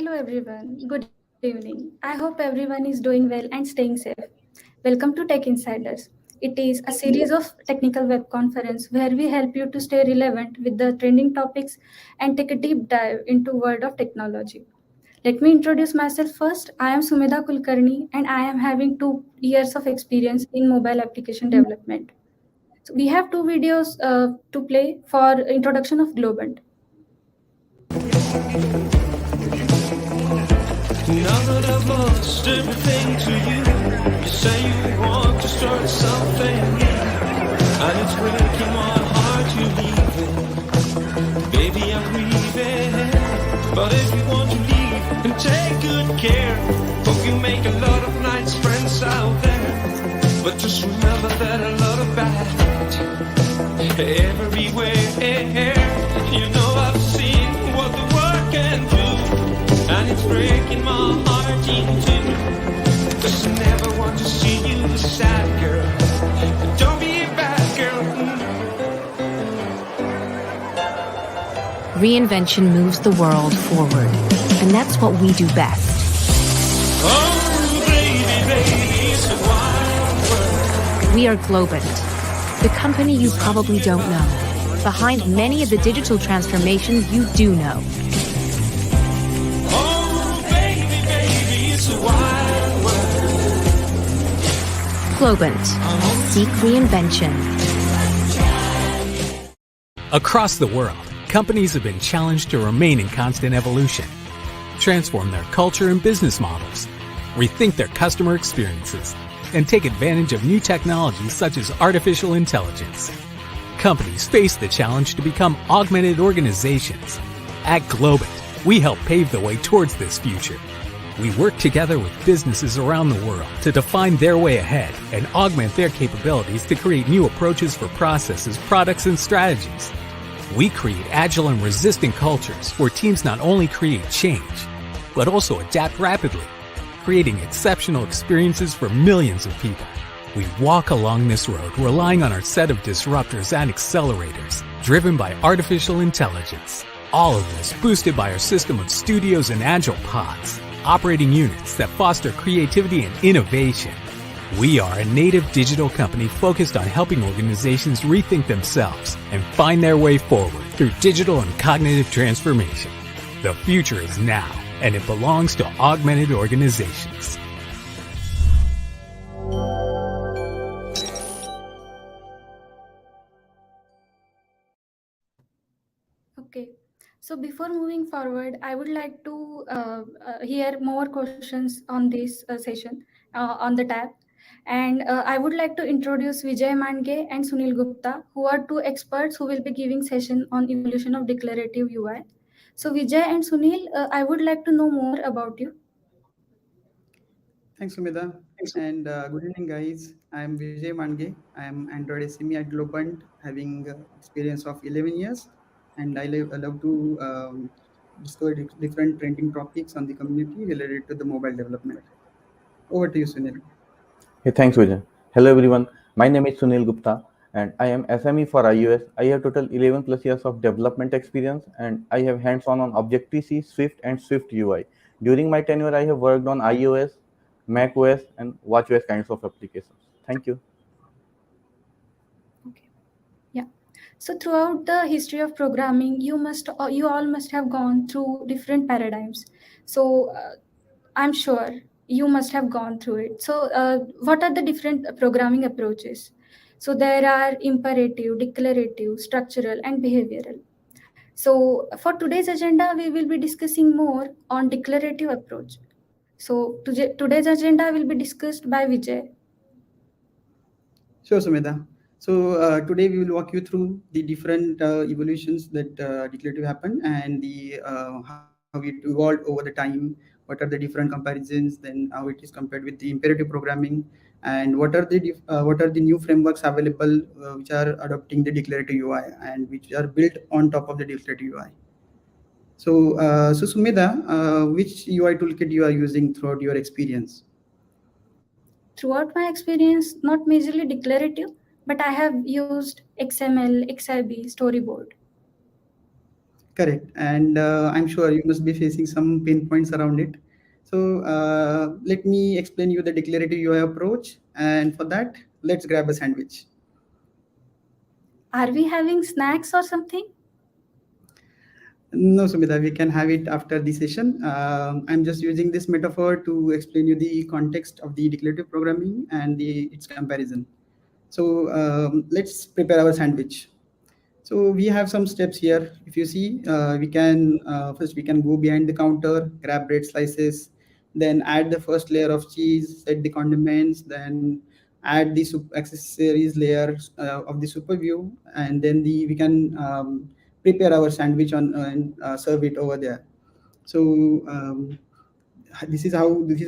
Hello everyone, good evening. I hope everyone is doing well and staying safe. Welcome to Tech Insiders. It is a series of technical web conference where we help you to stay relevant with the trending topics and take a deep dive into world of technology. Let me introduce myself first. I am Sumedha Kulkarni and I am having 2 years of experience in mobile application development. So we have two videos to play for introduction of Globant. Now that I've lost everything to you, you say you want to start something new, and it's breaking my heart you're leaving. Baby, I'm grieving, but if you want to leave, then take good care. Hope you make a lot of nice friends out there, but just remember that a lot of bad everywhere. You know I've seen what the world can do, and it's breaking my heart in two. 'Cause I never want to see you a sad girl. Don't be a bad girl. Reinvention moves the world forward, and that's what we do best. Oh, baby, it's a wild world. We are Globant, the company you probably don't know, behind many of the digital transformations you do know. Oh, baby, it's a wild world. Globant. Seek reinvention. Across the world, companies have been challenged to remain in constant evolution, transform their culture and business models, rethink their customer experiences, and take advantage of new technologies such as artificial intelligence. Companies face the challenge to become augmented organizations. At Globant, we help pave the way towards this future. We work together with businesses around the world to define their way ahead and augment their capabilities to create new approaches for processes, products, and strategies. We create agile and resistant cultures where teams not only create change, but also adapt rapidly, creating exceptional experiences for millions of people. We walk along this road relying on our set of disruptors and accelerators, driven by artificial intelligence. All of this boosted by our system of studios and agile pods, operating units that foster creativity and innovation. We are a native digital company focused on helping organizations rethink themselves and find their way forward through digital and cognitive transformation. The future is now, and it belongs to augmented organizations. Okay, so before moving forward, I would like to hear more questions on this session on the tab. And I would like to introduce Vijay Mange and Sunil Gupta, who are two experts who will be giving session on evolution of declarative UI. So Vijay and Sunil, I would like to know more about you. Thanks, Sumedha. And good evening, guys. I am Vijay Mange. I am Android SME at Globant, having experience of 11 years. And I love to discover different trending topics on the community related to the mobile development. Over to you, Sunil. Hey, thanks, Vijay. Hello, everyone. My name is Sunil Gupta, and I am SME for iOS. I have total 11 plus years of development experience, and I have hands-on on Objective-C, Swift, and Swift UI. During my tenure, I have worked on iOS, macOS, and watchOS kinds of applications. Thank you. Okay. Yeah. So throughout the history of programming, you all must have gone through different paradigms. So I'm sure you must have gone through it. So what are the different programming approaches? So there are imperative, declarative, structural, and behavioral. So for today's agenda, we will be discussing more on declarative approach. So today's agenda will be discussed by Vijay. Sure, Sumedha. So today we will walk you through the different evolutions that declarative happened and the how it evolved over the time. What are the different comparisons? Then how it is compared with the imperative programming, and what are the new frameworks available which are adopting the declarative UI and which are built on top of the declarative UI. So Sumedha, which UI toolkit you are using throughout your experience? Throughout my experience, not majorly declarative, but I have used XML, XIB, Storyboard. Correct. And I'm sure you must be facing some pain points around it. So let me explain you the declarative UI approach. And for that, let's grab a sandwich. Are we having snacks or something? No, Sumita, we can have it after the session. I'm just using this metaphor to explain you the context of the declarative programming and its comparison. So let's prepare our sandwich. So we have some steps here. If you see, we can first we can go behind the counter, grab bread slices, then add the first layer of cheese, set the condiments, then add the accessories layers of the super view, and then we can prepare our sandwich on and serve it over there. So this is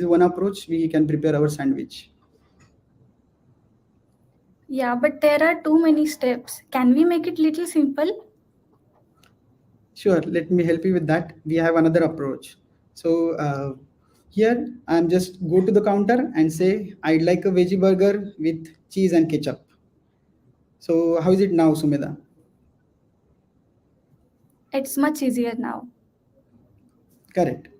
one approach we can prepare our sandwich. Yeah, but there are too many steps. Can we make it little simple? Sure, let me help you with that. We have another approach. So here I'm just go to the counter and say I'd like a veggie burger with cheese and ketchup. So how is it now, Sumeda? It's much easier now. Correct.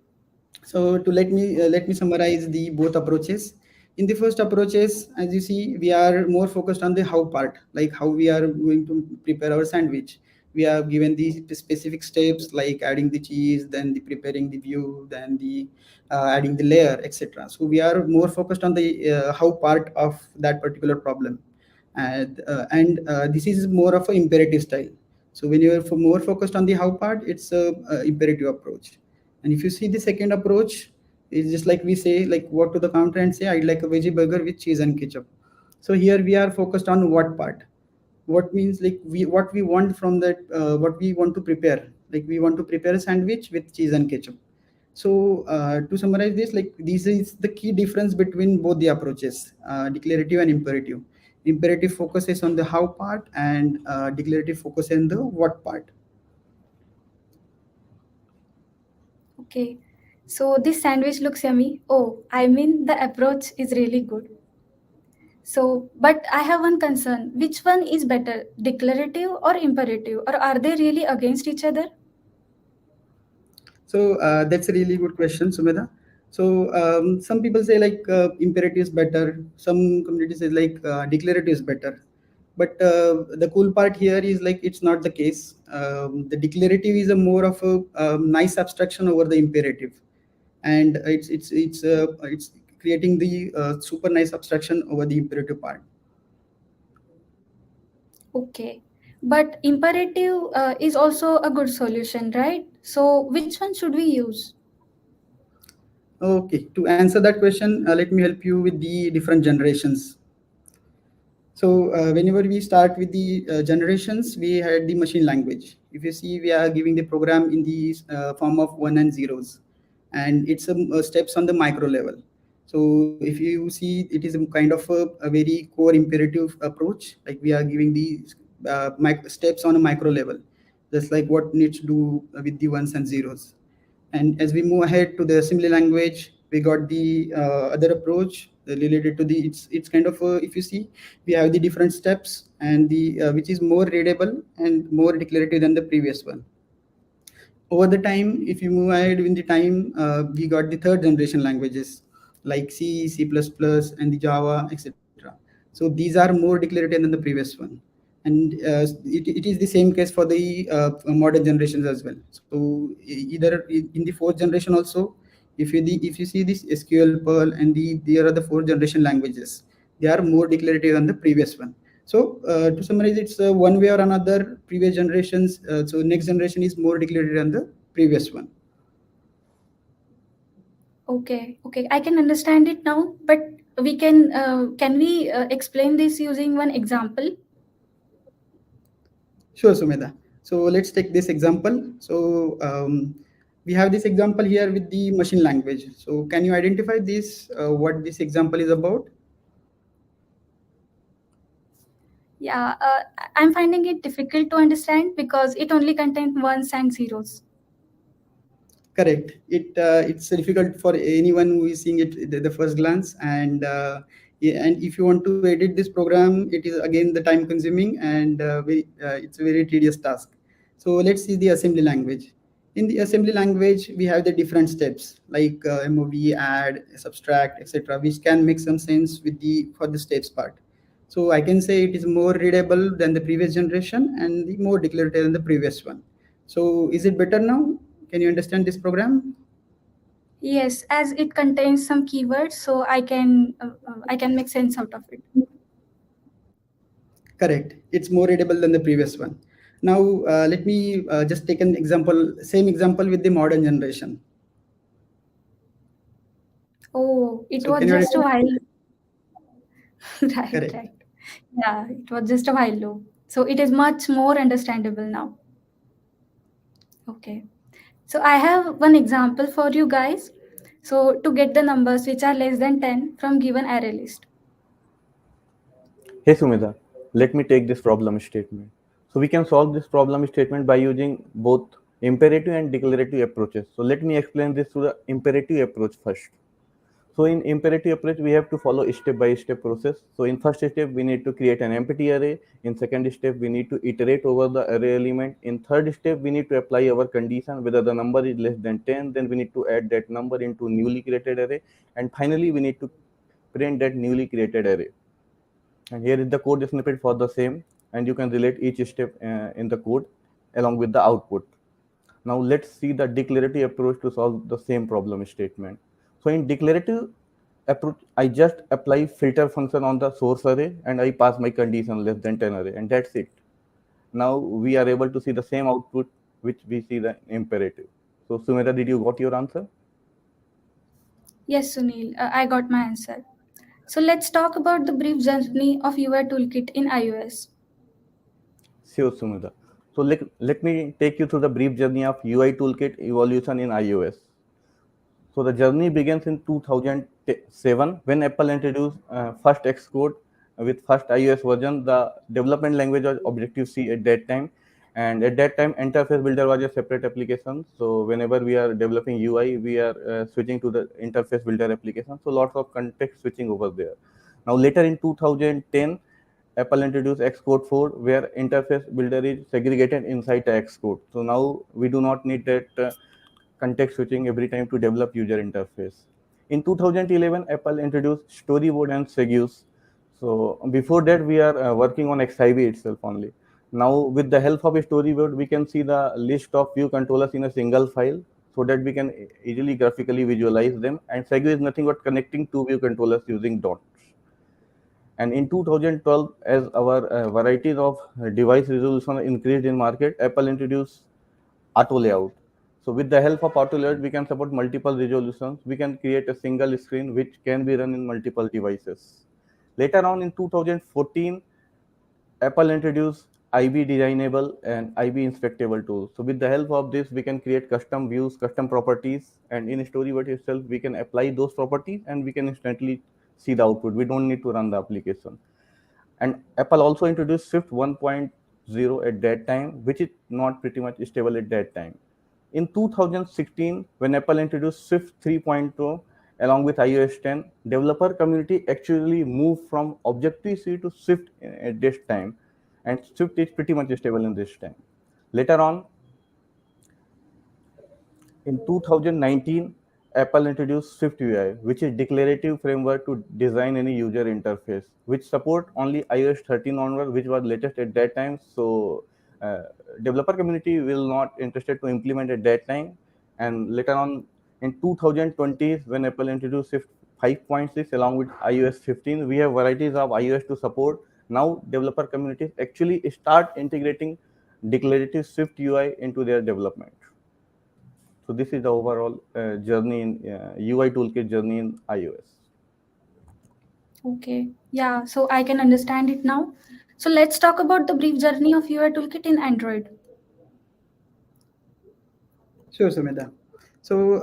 So to let me summarize the both approaches. In the first approaches, as you see, we are more focused on the how part, like how we are going to prepare our sandwich. We are given the specific steps like adding the cheese, then the preparing the view, then the adding the layer, etc. So we are more focused on the how part of that particular problem, and this is more of an imperative style. So when you are more focused on the how part, it's a imperative approach. And if you see the second approach, it's just like we say, like walk to the counter and say, I'd like a veggie burger with cheese and ketchup. So here we are focused on what part. What means like what we want from that, what we want to prepare. Like we want to prepare a sandwich with cheese and ketchup. So to summarize this, like this is the key difference between both the approaches, declarative and imperative. Imperative focuses on the how part, and declarative focuses on the what part. Okay. So this sandwich looks yummy. Oh, I mean, the approach is really good. So, but I have one concern. Which one is better, declarative or imperative? Or are they really against each other? So that's a really good question, Sumedha. So some people say like imperative is better. Some communities say like declarative is better. But the cool part here is like it's not the case. The declarative is a more of a nice abstraction over the imperative, and it's creating the super nice abstraction over the imperative part. Okay. But imperative is also a good solution, right? So, which one should we use? Okay, to answer that question, let me help you with the different generations. So whenever we start with the generations, we had the machine language. If you see, we are giving the program in the form of one and zeros, and it's steps on the micro level. So if you see, it is a kind of a very core imperative approach. Like we are giving the steps on a micro level, just like what needs to do with the ones and zeros. And as we move ahead to the assembly language, we got the other approach related to the it's kind of if you see, we have the different steps, and the which is more readable and more declarative than the previous one. Over the time, if you move ahead in the time, we got the third generation languages like C, C++, and the Java, etc. So these are more declarative than the previous one. And it is the same case for the modern generations as well. So either in the fourth generation also, if you see this SQL, Perl, and there are the fourth generation languages, they are more declarative than the previous one. So to summarize, it's one way or another. Previous generations, so next generation is more declarative than the previous one. Okay, okay, I can understand it now, but can we explain this using one example? Sure, Sumedha. So let's take this example. So we have this example here with the machine language. So can you identify this, what this example is about? Yeah, I'm finding it difficult to understand because it only contains ones and zeros. Correct. It's difficult for anyone who is seeing it at the first glance, and yeah, and if you want to edit this program, it is again the time consuming, and it's a very tedious task. So let's see the assembly language. In the assembly language, we have the different steps like mov, add, subtract, etc., which can make some sense with the for the steps part. So I can say it is more readable than the previous generation and the more declarative than the previous one. So is it better now? Can you understand this program? Yes, as it contains some keywords, so I can make sense out of it. Correct. It's more readable than the previous one. Now, let me just take an example, same example with the modern generation. Oh, it So was can you just a understand? while. Right, Correct. right. Yeah, it was just a while low. So it is much more understandable now. Okay. So I have one example for you guys. So to get the numbers which are less than 10 from given array list. Hey Sumita, let me take this problem statement. So we can solve this problem statement by using both imperative and declarative approaches. So let me explain this through the imperative approach first. So in imperative approach, we have to follow step-by-step process. So in first step, we need to create an empty array. In second step, we need to iterate over the array element. In third step, we need to apply our condition whether the number is less than 10. Then we need to add that number into newly created array. And finally, we need to print that newly created array. And here is the code snippet for the same. And you can relate each step in the code along with the output. Now let's see the declarative approach to solve the same problem statement. So in declarative approach, I just apply filter function on the source array and I pass my condition less than 10 array, and that's it. Now we are able to see the same output which we see the imperative. So Sumita, did you got your answer? Yes, Sunil, I got my answer. So let's talk about the brief journey of UI Toolkit in iOS. Sure, Sumita. So let me take you through the brief journey of UI Toolkit evolution in iOS. So the journey begins in 2007 when Apple introduced first Xcode with first iOS version. The development language was Objective-C at that time, and at that time, Interface Builder was a separate application. So whenever we are developing UI, we are switching to the Interface Builder application. So lots of context switching over there. Now later in 2010, Apple introduced Xcode 4, where interface builder is segregated inside the Xcode. So now we do not need that context switching every time to develop user interface. In 2011, Apple introduced Storyboard and Seguse. So before that, we are working on XIV itself only. Now, with the help of a Storyboard, we can see the list of view controllers in a single file so that we can easily graphically visualize them. And Seguse is nothing but connecting two view controllers using dots. And in 2012, as our varieties of device resolution increased in market, Apple introduced auto layout. So with the help of auto layout, we can support multiple resolutions. We can create a single screen which can be run in multiple devices. Later on in 2014, Apple introduced IB designable and IB inspectable tools. So with the help of this, we can create custom views, custom properties, and in Storyboard itself, we can apply those properties and we can instantly see the output. We don't need to run the application. And Apple also introduced Swift 1.0 at that time, which is not pretty much stable at that time. In 2016, when Apple introduced Swift 3.0 along with iOS 10, developer community actually moved from Objective-C to Swift at this time, and Swift is pretty much stable in this time. Later on, in 2019, Apple introduced Swift UI, which is declarative framework to design any user interface, which support only iOS 13 onward, which was latest at that time. So developer community will not interested to implement at that time. And later on in 2020, when Apple introduced Swift 5.6 along with iOS 15, we have varieties of iOS to support. Now developer communities actually start integrating declarative Swift UI into their development. So this is the overall journey in UI Toolkit journey in iOS. Okay. Yeah, so I can understand it now. So let's talk about the brief journey of UI Toolkit in Android. Sure, Sumita. So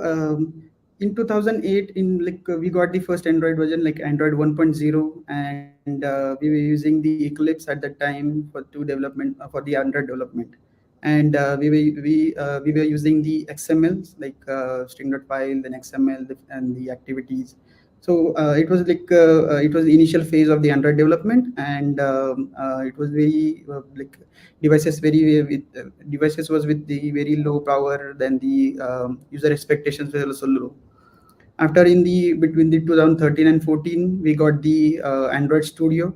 in 2008, in we got the first Android version, like Android 1.0, and we were using the Eclipse at that time for for the Android development, and we were using the XML like string.file, then XML, and the activities. It was the initial phase of the Android development, and it was very devices was with the very low power. Then the user expectations were also low. After in the between the 2013 and 14, we got the Android Studio,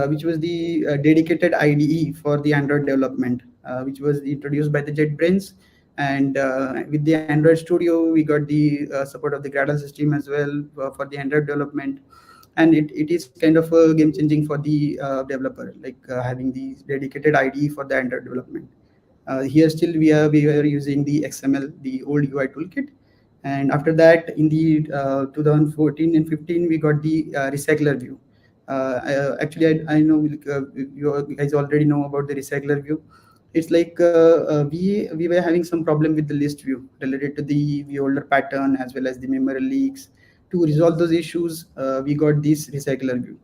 which was the dedicated IDE for the Android development, which was introduced by the JetBrains. And with the Android Studio, we got the support of the Gradle system as well for the Android development. And it is kind of game changing for the developer, having the dedicated IDE for the Android development. Here still we are using the XML, the old UI toolkit. And after that, in the 2014 and 15, we got the recycler view. Actually, I know you guys already know about the recycler view. It's we were having some problem with the list view related to the view holder pattern as well as the memory leaks. To resolve those issues, we got this recycler view,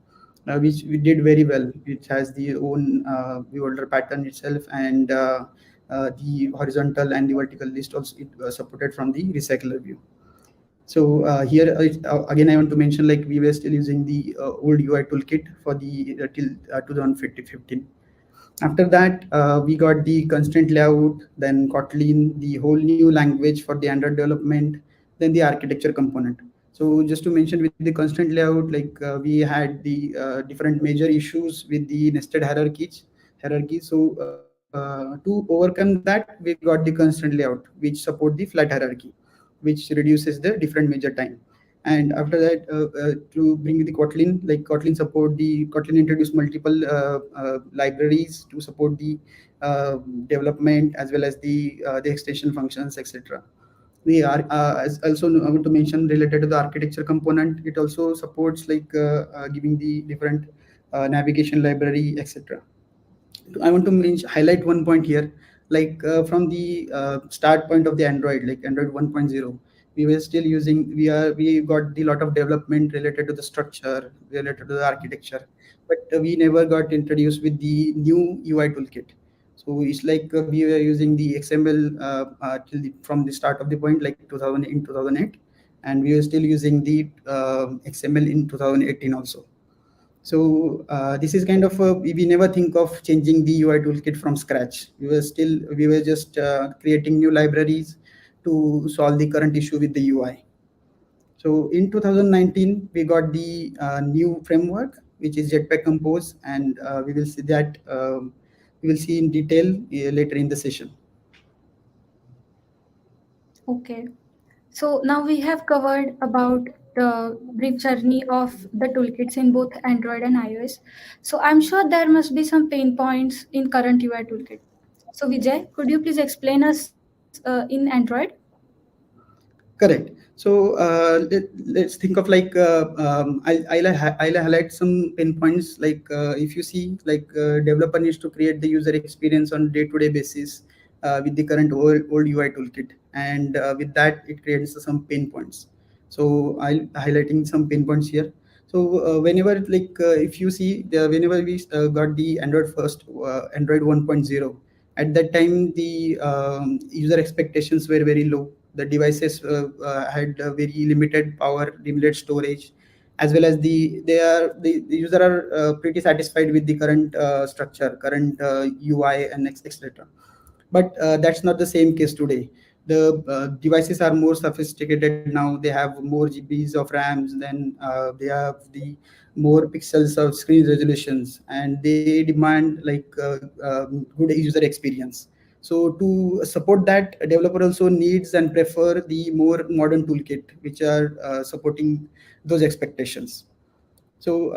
which we did very well. It has the own view holder pattern itself, and the horizontal and the vertical list also it supported from the recycler view. So here again, I want to mention we were still using the old UI toolkit for the till 2015. After that, we got the constraint layout, then Kotlin, the whole new language for the Android development, then the architecture component. So just to mention with the constraint layout, we had the different major issues with the nested hierarchy. So to overcome that, we got the constraint layout, which support the flat hierarchy, which reduces the different major time. And after that, to bring the Kotlin, Kotlin introduced multiple libraries to support the development as well as the extension functions, etc. We are also I want to mention related to the architecture component. It also supports giving the different navigation library, etc. I want to highlight one point here. From the start point of the Android, like Android 1.0, we were still using we got the lot of development related to the structure, related to the architecture, but we never got introduced with the new UI toolkit. So it's we were using the XML from the start of the point, like 2000 in 2008, and we were still using the XML in 2018 also. So this is kind of we never think of changing the UI toolkit from scratch. We were just creating new libraries to solve the current issue with the UI. So in 2019, we got the new framework, which is Jetpack Compose, and we will see that we will see in detail later in the session. Okay. So now we have covered about the brief journey of the toolkits in both Android and iOS. So I'm sure there must be some pain points in current UI toolkit. So Vijay, could you please explain us in Android? Correct. So let's think of I'll highlight some pain points. If you see, developer needs to create the user experience on day-to-day basis with the current old UI toolkit, and with that it creates some pain points. So I'll highlighting some pain points here. So whenever if you see whenever we got the Android first Android 1.0, at that time the user expectations were very low. The devices had very limited power, limited storage, as well as the user are pretty satisfied with the current structure, current UI and etc. But that's not the same case today. The devices are more sophisticated now. They have more GBs of RAMs, then they have the more pixels of screen resolutions, and they demand good user experience. So to support that, a developer also needs and prefer the more modern toolkit, which are supporting those expectations. So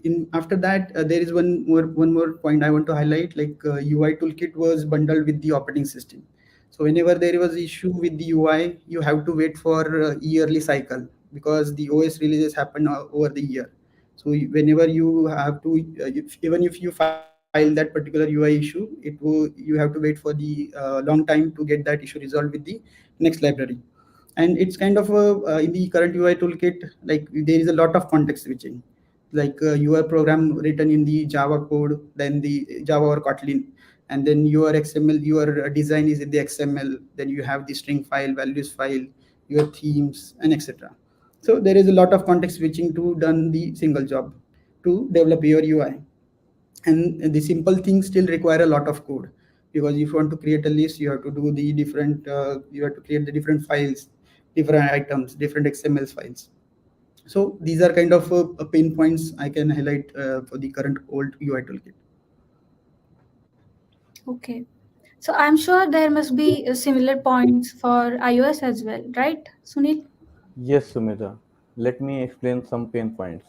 in after that, there is one more point I want to highlight. UI toolkit was bundled with the operating system. So whenever there was issue with the UI, you have to wait for yearly cycle, because the OS releases happen over the year. So whenever you have to, even if you file that particular UI issue, you have to wait for the long time to get that issue resolved with the next library. And it's kind of in the current UI toolkit, there is a lot of context switching. Your program written in the Java code, then the Java or Kotlin, and then your XML, your design is in the XML, then you have the string file, values file, your themes, and etc. So there is a lot of context switching to done the single job to develop your UI. And the simple things still require a lot of code, because if you want to create a list, you have to do the different, you have to create the different files, different items, different XML files. So these are kind of pain points I can highlight for the current old UI toolkit. Okay. So I'm sure there must be similar points for iOS as well, right, Sunil? Yes, Sumita. Let me explain some pain points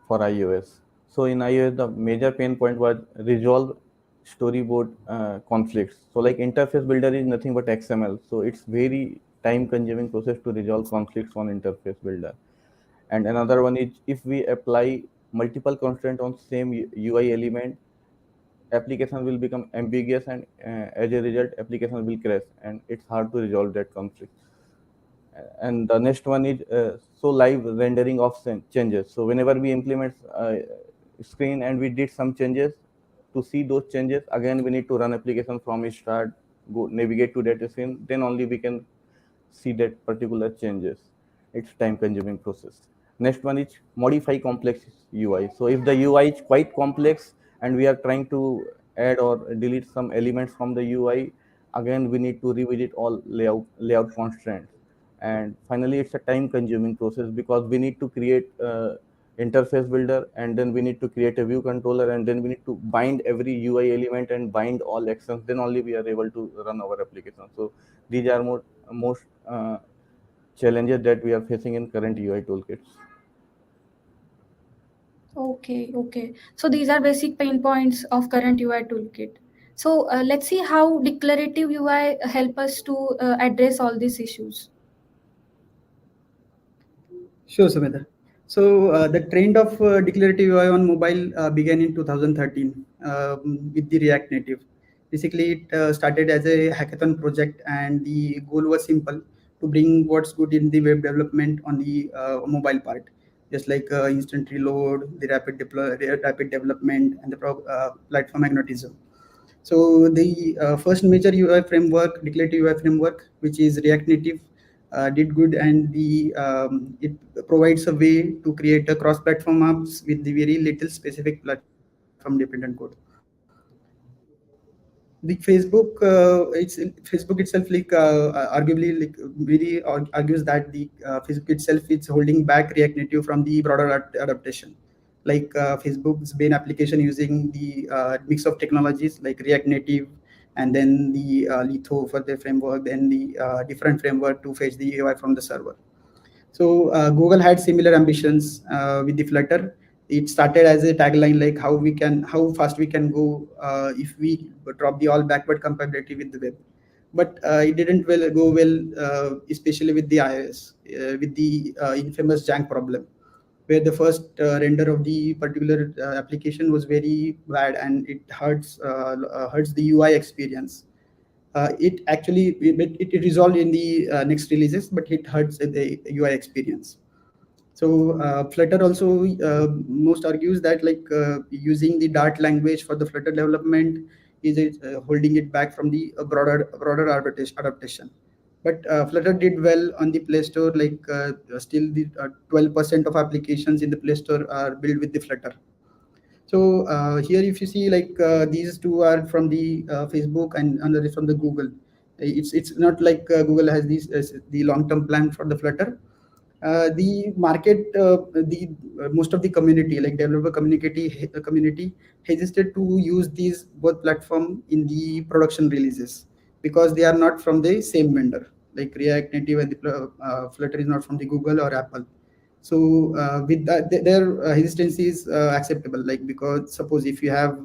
for iOS. So in iOS, the major pain point was resolve storyboard conflicts. So like interface builder is nothing but XML. So it's very time consuming process to resolve conflicts on interface builder. And another one is if we apply multiple constraint on same UI element, application will become ambiguous, and as a result application will crash, and it's hard to resolve that conflict. And the next one is so live rendering of changes. So whenever we implement screen and we did some changes, to see those changes again we need to run application from start, go navigate to that screen, then only we can see that particular changes. It's time consuming process. Next one is modify complex UI. So if the UI is quite complex and we are trying to add or delete some elements from the UI, again we need to revisit all layout constraints. And finally it's a time consuming process, because we need to create interface builder, and then we need to create a view controller, and then we need to bind every UI element and bind all actions, then only we are able to run our application. So these are most challenges that we are facing in current UI toolkits. Okay, okay. So these are basic pain points of current UI toolkit. So let's see how declarative UI help us to address all these issues. Sure, Sumedha. So the trend of declarative UI on mobile began in 2013 with the React Native. Basically, it started as a hackathon project, and the goal was simple: to bring what's good in the web development on the mobile part, just like instant reload, the rapid development, and the platform agnotism. So the first major UI framework, declarative UI framework, which is React Native, did good, and the it provides a way to create a cross-platform apps with the very little specific platform-dependent code. The Facebook itself, like arguably, like very argues that the Facebook itself is holding back React Native from the broader adaptation. Like Facebook's main application using the mix of technologies like React Native, and then the Litho for the framework, then the different framework to fetch the UI from the server. So Google had similar ambitions with the Flutter. It started as a tagline like how fast we can go if we drop the all backward compatibility with the web. But it didn't go well, especially with the iOS, with the infamous jank problem, where the first render of the particular application was very bad, and it hurts the UI experience. It actually it resolved in the next releases, but it hurts the UI experience. So Flutter also most argues that like using the Dart language for the Flutter development is holding it back from the broader adaptation. But Flutter did well on the Play Store. Like still the 12% of applications in the Play Store are built with the Flutter. So here, if you see, like these two are from the Facebook, and another is from the Google. It's not like Google has the long-term plan for the Flutter. The market, the most of the community, like developer community, hesitated to use these both platform in the production releases, because they are not from the same vendor. Like React Native and the Flutter is not from the Google or Apple. So with that, their hesitancy is acceptable. Like, because suppose if you have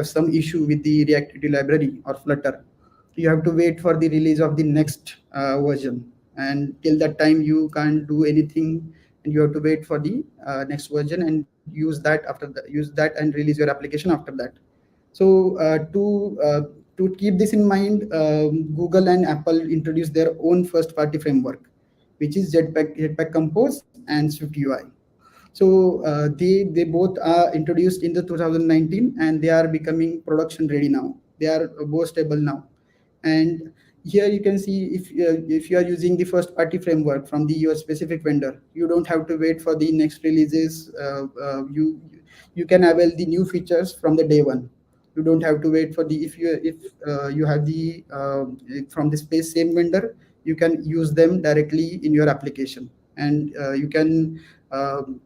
some issue with the React Native library or Flutter, you have to wait for the release of the next version, and till that time you can't do anything, and you have to wait for the next version and use that and release your application after that. So to keep this in mind, Google and Apple introduced their own first party framework, which is Jetpack Compose and Swift UI. So they both are introduced in the 2019, and they are becoming production ready now. They are both stable now, and here you can see if you are using the first party framework from the your specific vendor, you don't have to wait for the next releases. You can avail the new features from the day one. You don't have to wait for the if you have the from the space same vendor, you can use them directly in your application, and you can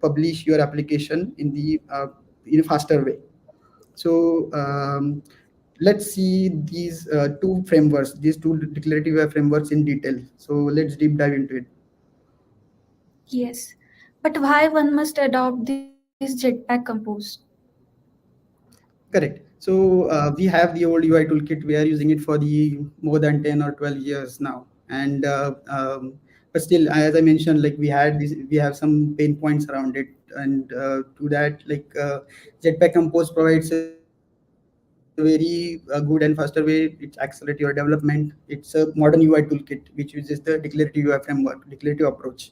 publish your application in a faster way. So let's see these two declarative UI frameworks in detail. So let's deep dive into it. Yes. But why one must adopt this Jetpack Compose? Correct. So we have the old UI toolkit. We are using it for the more than 10 or 12 years now. And but still, as I mentioned, like we have some pain points around it. And to that, Jetpack Compose provides a very good and faster way. It accelerates your development. It's a modern UI toolkit which uses the Declarative UI Framework, Declarative Approach.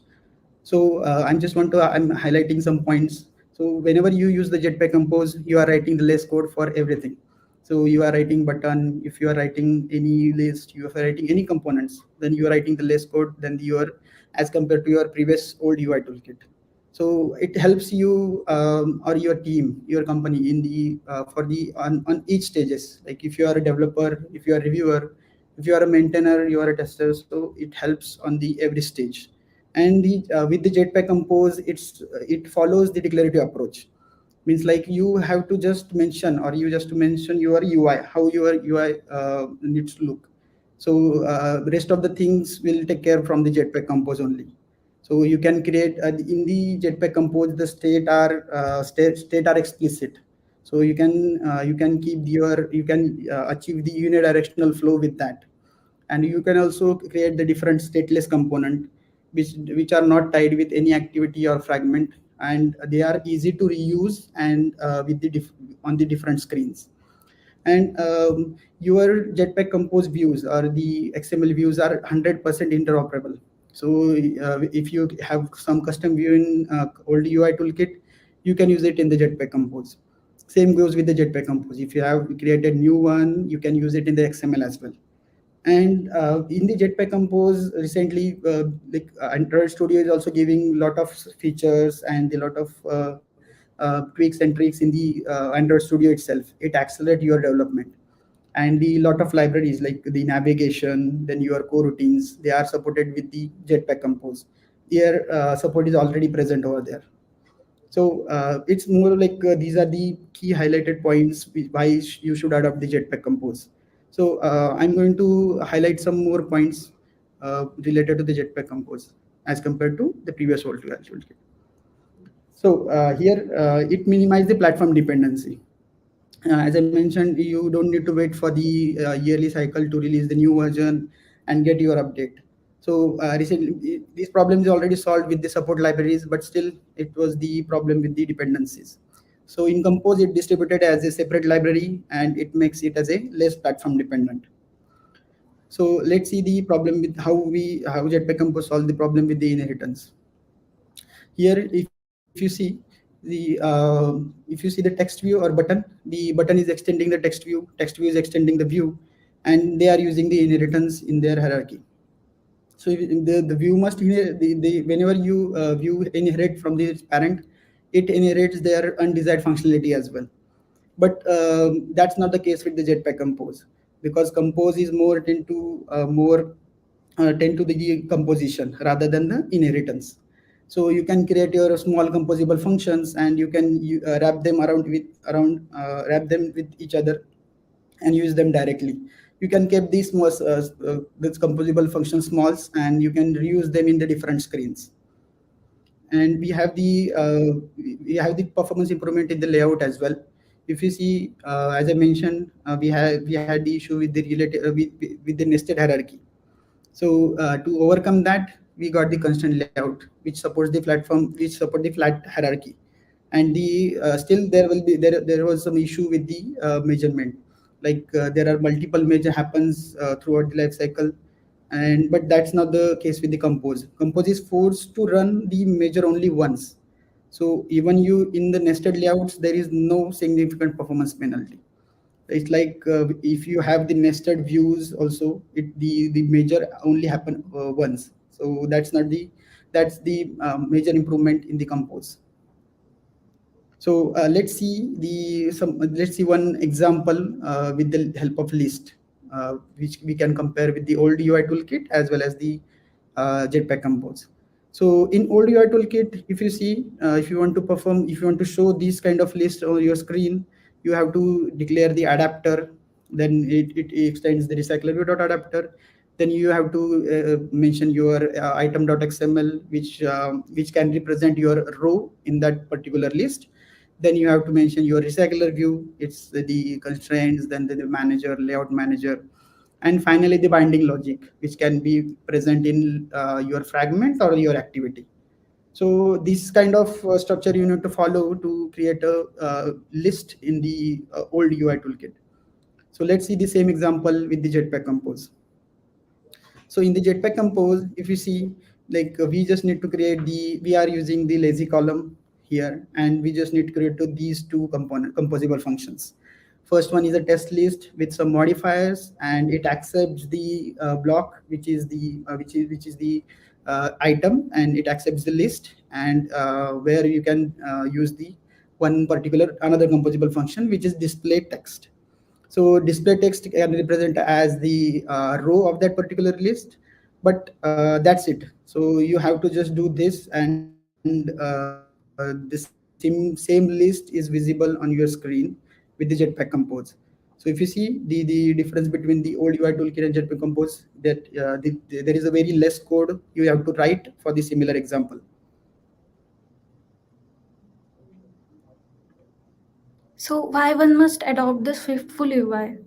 So I'm highlighting some points. So whenever you use the Jetpack Compose, you are writing the less code for everything. So you are writing button. If you are writing any list, you are writing any components, then you are writing the less code than your as compared to your previous old UI toolkit. So it helps you or your team, your company in the for the on each stages. Like if you are a developer, if you are a reviewer, if you are a maintainer, you are a tester. So it helps on the every stage. And with the Jetpack Compose, it follows the declarative approach. Means like you have to just mention or you just to mention your UI, how your UI needs to look. So rest of the things will take care from the Jetpack Compose only. So you can create in the Jetpack Compose the state are explicit. So you can keep your you can achieve the unidirectional flow with that. And you can also create the different stateless component which are not tied with any activity or fragment, and they are easy to reuse and with on the different screens. And your Jetpack Compose views or the XML views are 100% interoperable. So if you have some custom view in old UI toolkit, you can use it in the Jetpack Compose. Same goes with the Jetpack Compose. If you have created new one, you can use it in the XML as well. And in the Jetpack Compose recently, Android Studio is also giving a lot of features and a lot of tweaks and tricks in the Android Studio itself. It accelerates your development. And the lot of libraries like the navigation, then your coroutines, they are supported with the Jetpack Compose. Their support is already present over there. So it's more like these are the key highlighted points why you should adopt the Jetpack Compose. So I'm going to highlight some more points related to the Jetpack Compose as compared to the previous old toolkit. So here it minimizes the platform dependency. As I mentioned, you don't need to wait for the yearly cycle to release the new version and get your update. So recently, this problem is already solved with the support libraries, but still it was the problem with the dependencies. So in Compose, it distributed as a separate library and it makes it as a less platform dependent. So let's see the problem with how Jetpack Compose solve the problem with the inheritance. Here, if you see the text view or button, the button is extending the text view is extending the view, and they are using the inheritance in their hierarchy. So the view must whenever you view inherit from the parent, it inherits their undesired functionality as well. But that's not the case with the Jetpack Compose, because Compose is more tend to the composition rather than the inheritance. So you can create your small composable functions, and you can wrap them wrap them with each other and use them directly. You can keep these these composable function smalls, and you can reuse them in the different screens. And we have the performance improvement in the layout as well. If you see, as I mentioned, we had the issue with the with the nested hierarchy. So to overcome that, we got the constant layout, which supports the flat hierarchy. And the still there was some issue with the measurement. Like there are multiple measure happens throughout the life cycle, but that's not the case with the Compose. Compose is forced to run the measure only once. So even you in the nested layouts, there is no significant performance penalty. It's like if you have the nested views also, the major only happen once. So that's the major improvement in the compose. So let's see one example with the help of list, which we can compare with the old UI toolkit as well as the Jetpack compose. So in old UI toolkit, if you see, if you want to show this kind of list on your screen, you have to declare the adapter. Then it extends the recycler adapter. Then you have to mention your item.xml, which can represent your row in that particular list. Then you have to mention your recycler view, it's the constraints, then the manager, layout manager, and finally the binding logic, which can be present in your fragment or your activity. So this kind of structure you need to follow to create a list in the old UI toolkit. So let's see the same example with the Jetpack compose. So in the Jetpack compose, if you see, like we just need to create we are using the lazy column here, and we just need to create these two composable functions. First one is a test list with some modifiers, and it accepts the block, which is the item, and it accepts the list, and where you can use the one particular another composable function, which is display text. So display text can represent as the row of that particular list, but that's it. So you have to just do this, and the same list is visible on your screen with the Jetpack compose. So if you see the difference between the old UI toolkit and Jetpack compose, that there is a very less code you have to write for the similar example. So why one must adopt the Swiftful UI?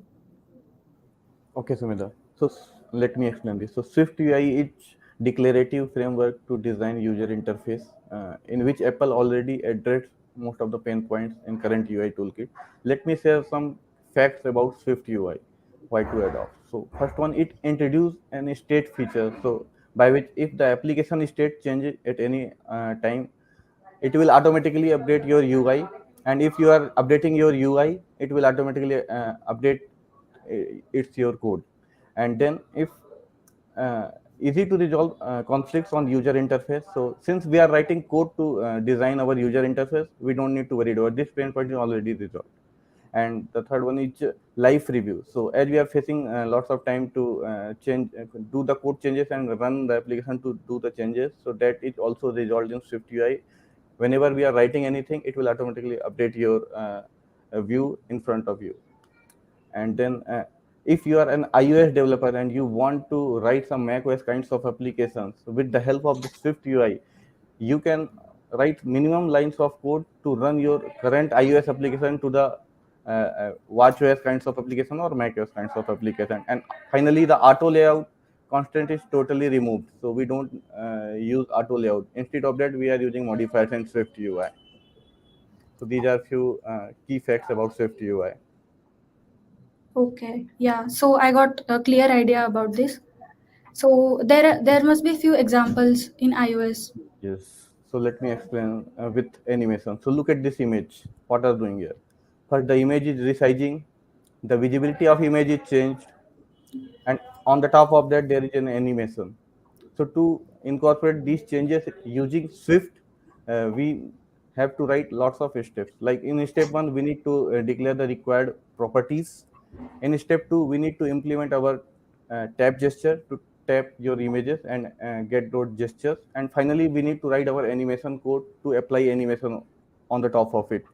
Okay, Sumida. So let me explain this. So Swift UI is declarative framework to design user interface in which Apple already addressed most of the pain points in current UI toolkit. Let me share some facts about Swift UI, why to adopt. So first one, it introduced an state feature. So by which if the application state changes at any time, it will automatically update your UI, and if you are updating your UI, it will automatically update it's your code. And then if easy to resolve conflicts on user interface. So since we are writing code to design our user interface, we don't need to worry about this pain point is already resolved. And the third one is live review. So as we are facing lots of time to change do the code changes and run the application to do the changes, so that is also resolved in Swift UI. Whenever we are writing anything, it will automatically update your view in front of you. And then if you are an iOS developer and you want to write some macOS kinds of applications, with the help of the Swift UI, you can write minimum lines of code to run your current iOS application to the watchOS kinds of application or macOS kinds of application. And finally, the auto layout constraint is totally removed, so we don't use auto layout. Instead of that, we are using modifiers in Swift UI. So these are few key facts about Swift UI. Okay, yeah. So I got a clear idea about this. So there must be few examples in iOS. Yes. So let me explain with animation. So look at this image. What are doing here? First, the image is resizing. The visibility of image is changed, and on the top of that, there is an animation. So to incorporate these changes using Swift, we have to write lots of steps. Like in step one, we need to declare the required properties. In step two, we need to implement our tap gesture to tap your images and get those gestures. And finally, we need to write our animation code to apply animation on the top of it.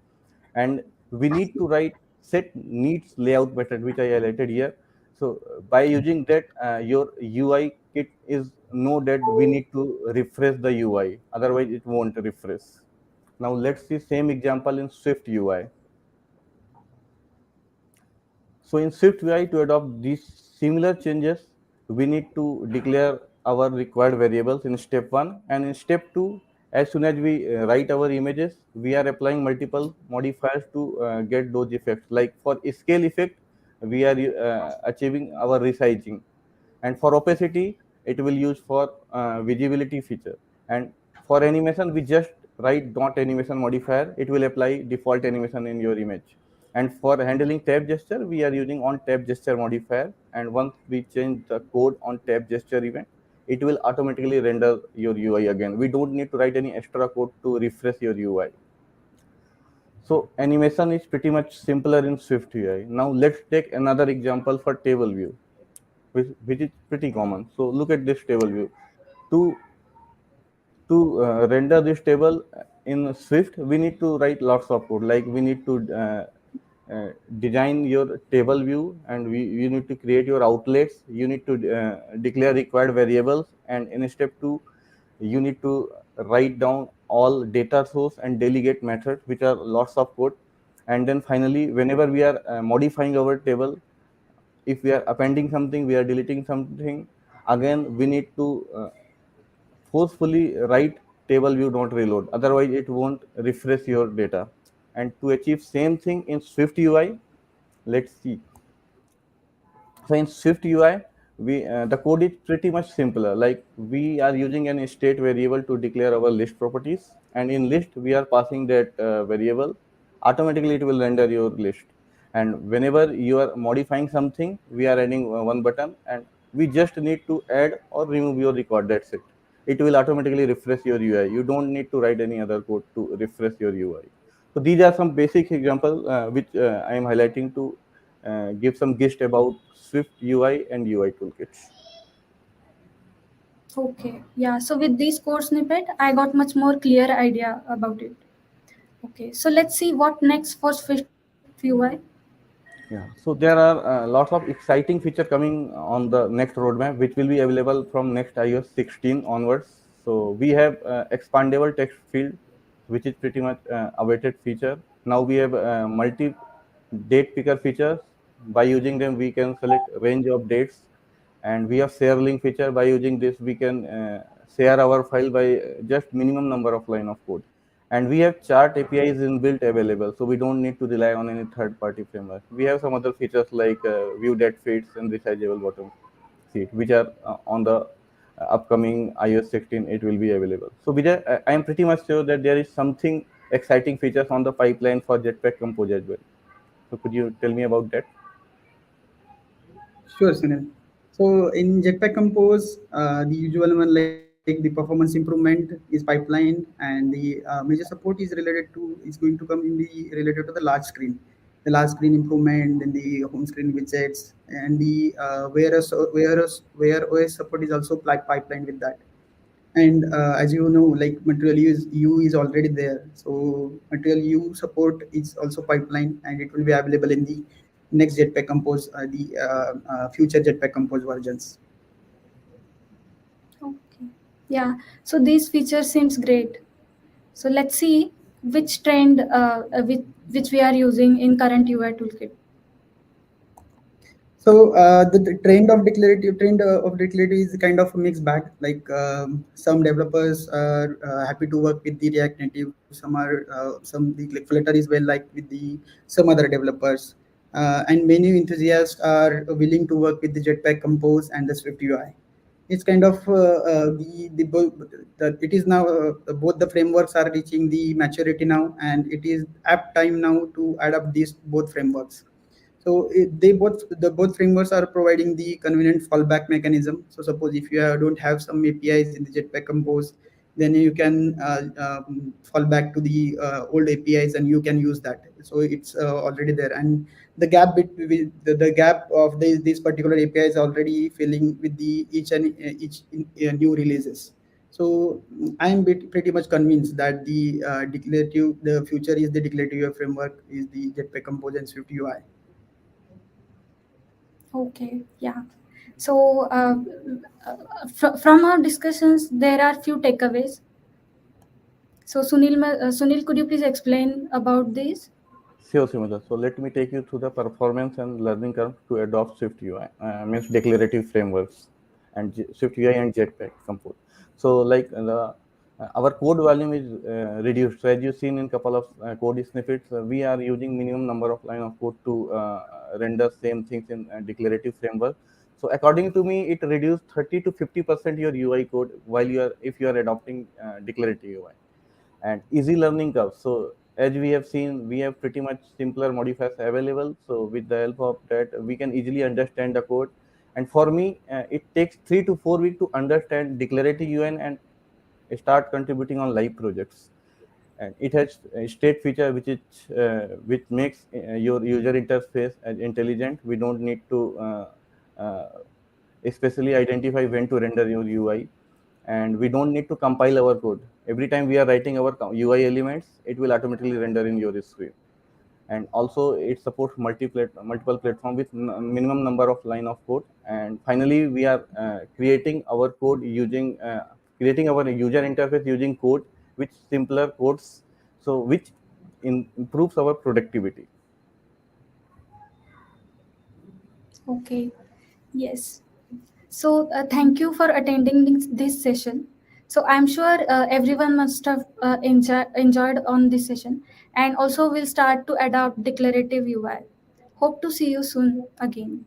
And we need to write set needs layout method, which I highlighted here. So by using that, your UI kit is know that we need to refresh the UI, otherwise it won't refresh. Now let's see same example in Swift UI. So in Swift UI, to adopt these similar changes, we need to declare our required variables in step one, and in step two, as soon as we write our images, we are applying multiple modifiers to get those effects. Like for scale effect, we are achieving our resizing, and for opacity, it will use for visibility feature. And for animation, we just write dot animation modifier. It will apply default animation in your image. And for handling tab gesture, we are using on tab gesture modifier. And once we change the code on tab gesture event, it will automatically render your UI again. We don't need to write any extra code to refresh your UI. So animation is pretty much simpler in Swift UI. Now let's take another example for table view, which is pretty common. So look at this table view. To render this table in Swift, we need to write lots of code. Like we need to design your table view, and you need to create your outlets. You need to declare required variables, and in step 2, you need to write down all data source and delegate methods, which are lots of code. And then finally, whenever we are modifying our table, if we are appending something, we are deleting something, again we need to forcefully write table view not reload, otherwise it won't refresh your data. And to achieve same thing in Swift UI, let's see. So in Swift UI, we the code is pretty much simpler. Like we are using an state variable to declare our list properties, and in list we are passing that variable. Automatically, it will render your list. And whenever you are modifying something, we are adding one button, and we just need to add or remove your record. That's it. It will automatically refresh your UI. You don't need to write any other code to refresh your UI. So these are some basic examples which I am highlighting to give some gist about Swift UI and UI toolkits. Okay, yeah. So with this code snippet, I got much more clear idea about it. Okay, so let's see what next for Swift UI. Yeah, so there are lots of exciting feature coming on the next roadmap, which will be available from next iOS 16 onwards. So we have expandable text field, which is pretty much awaited feature. Now we have multi date picker features. By using them, we can select range of dates, and we have share link feature. By using this, we can share our file by just minimum number of line of code. And we have chart APIs inbuilt available, so we don't need to rely on any third-party framework. We have some other features like view that fits and resizable bottom sheet, which are on the upcoming iOS 16. It will be available. So Vijay, I am pretty much sure that there is something exciting features on the pipeline for Jetpack Compose as well. So could you tell me about that? Sure, Sunil. So in Jetpack Compose, the usual one like the performance improvement is pipeline, and the major support is related to is going to come in the related to the large screen improvement, then the home screen widgets, and the where OS support is also like pipeline with that. And as you know, like material U is already there, so material U support is also pipeline, and it will be available in the next Jetpack Compose, the future Jetpack Compose versions. Okay, yeah. So this feature seems great. So let's see which trend which we are using in current UI toolkit. So the trend of declarative is kind of a mixed bag. Like some developers are happy to work with the React Native. Some are like Flutter is well liked with the some other developers, and many enthusiasts are willing to work with the Jetpack Compose and the Swift UI. It's kind of it is now both the frameworks are reaching the maturity now, and it is apt time now to adapt these both frameworks. So the both frameworks are providing the convenient fallback mechanism. So suppose if you don't have some APIs in the Jetpack Compose, then you can fall back to the old APIs and you can use that. So it's already there, and the gap between the gap of these particular APIs is already filling with the each new releases. So I'm pretty much convinced that the future is the declarative UI framework, is the Jetpack Compose and Swift UI. Okay, yeah. So from our discussions, there are few takeaways. So Sunil, could you please explain about this? Sure, Simula. So let me take you through the performance and learning curve to adopt Swift UI, means declarative frameworks, and Swift UI and Jetpack Compose. So like our code volume is reduced. So as you've seen in couple of code snippets, we are using minimum number of line of code to render same things in declarative framework. So according to me, it reduced 30 to 50% your UI code while if you are adopting declarative UI. And easy learning curve. So as we have seen, we have pretty much simpler modifiers available. So with the help of that, we can easily understand the code. And for me, it takes 3 to 4 weeks to understand declarative UN and start contributing on live projects. And it has a state feature which makes your user interface as intelligent. We don't need to uh, especially identify when to render your UI, and we don't need to compile our code. Every time we are writing our UI elements, it will automatically render in your script. And also it supports multiple platform with minimum number of line of code. And finally, we are creating our user interface using code with simpler codes, so which improves our productivity. Okay. Yes. So thank you for attending this session. So I'm sure everyone must have enjoyed on this session, and also will start to adopt declarative UI. Hope to see you soon again.